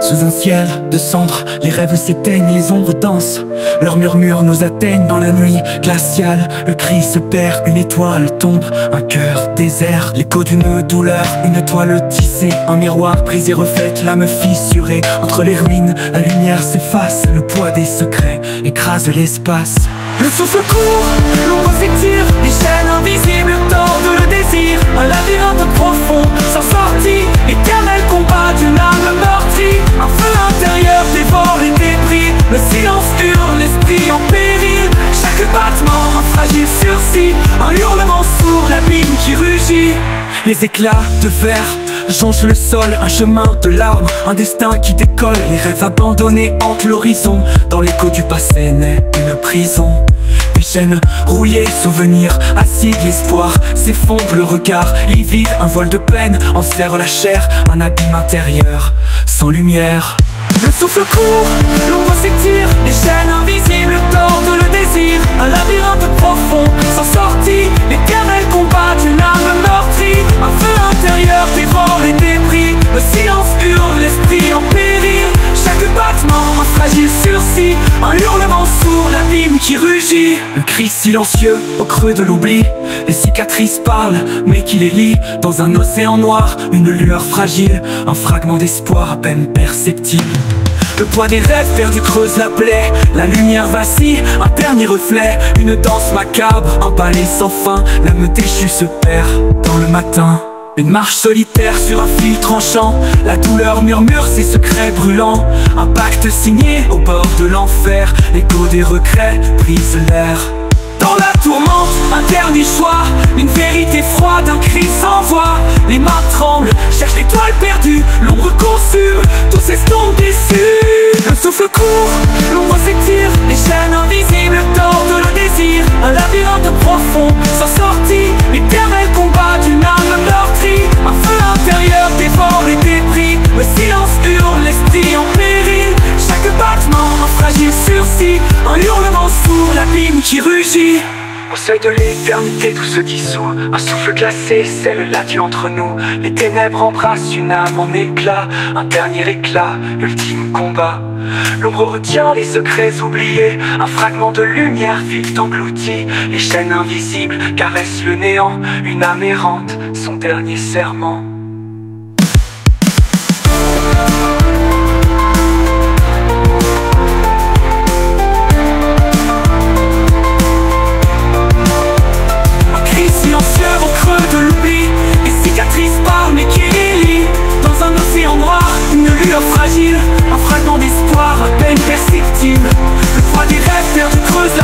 Sous un ciel de cendres, les rêves s'éteignent, les ombres dansent. Leurs murmures nous atteignent dans la nuit glaciale. Le cri se perd, une étoile tombe, un cœur désert. L'écho d'une douleur, une toile tissée. Un miroir brisé reflète l'âme fissurée. Entre les ruines, la lumière s'efface. Le poids des secrets écrase l'espace. Le souffle court, l'ombre s'étire, les chaînes invisibles tordent le désir. Un labyrinthe profond, sans sortie, éternel combat d'une âme meurtrie. Un feu intérieur dévore les débris. Le silence hurle, l'esprit en péril. Chaque battement, un fragile sursis. Un hurlement sourd, l'abîme qui rugit. Les éclats de verre jonchent le sol, un chemin de larmes, un destin qui décolle. Les rêves abandonnés hantent l'horizon. Dans l'écho du passé naît une prison. Des chaînes rouillées, souvenirs acides, l'espoir s'effondre, le regard livide. Un voile de peine enserre la chair, un abîme intérieur sans lumière. Le souffle court, l'ombre s'étire, les chaînes invisibles tordent le désir. Un labyrinthe profond, sans sortie, l'éternel combat d'une âme meurtrie. Un feu intérieur dévore les débris. Le silence hurle, l'esprit en péril. Chaque battement, un fragile sursis. Un hurlement sourd, l'abîme qui rugit. Le cri silencieux au creux de l'oubli. Les cicatrices parlent, mais qui les lie? Dans un océan noir, une lueur fragile. Un fragment d'espoir à peine perceptible. Le poids des rêves perdus creuse la plaie. La lumière vacille, un dernier reflet. Une danse macabre, un balai sans fin. L'âme déchue se perd dans le matin. Une marche solitaire sur un fil tranchant. La douleur murmure ses secrets brûlants. Un pacte signé au bord de l'enfer. L'écho des regrets brise l'air. Dans la tourmente, un dernier choix. Une vérité froide, un cri sans voix. Les mains tremblent, cherchent l'étoile perdue. L'ombre consume, tout s'estompe déçu. Le souffle court, l'ombre s'étire, les chaînes invisibles tordent le désir. Un labyrinthe profond, sans sortie, l'éternel combat d'une âme meurtrie. Un feu intérieur dévore les débris. Le silence hurle, l'esprit en péril. Chaque battement, un fragile sursis. Un hurlement sourd, l'abîme qui rugit. Au seuil de l'éternité, tout se dissout. Un souffle glacé scelle l'adieu entre nous. Les ténèbres embrassent une âme en éclat. Un dernier éclat, l'ultime combat. L'ombre retient les secrets oubliés. Un fragment de lumière vite englouti. Les chaînes invisibles caressent le néant. Une âme errante, son dernier serment. Fragile, un fragment d'espoir à peine perceptible. Le poids des rêves perdus creuse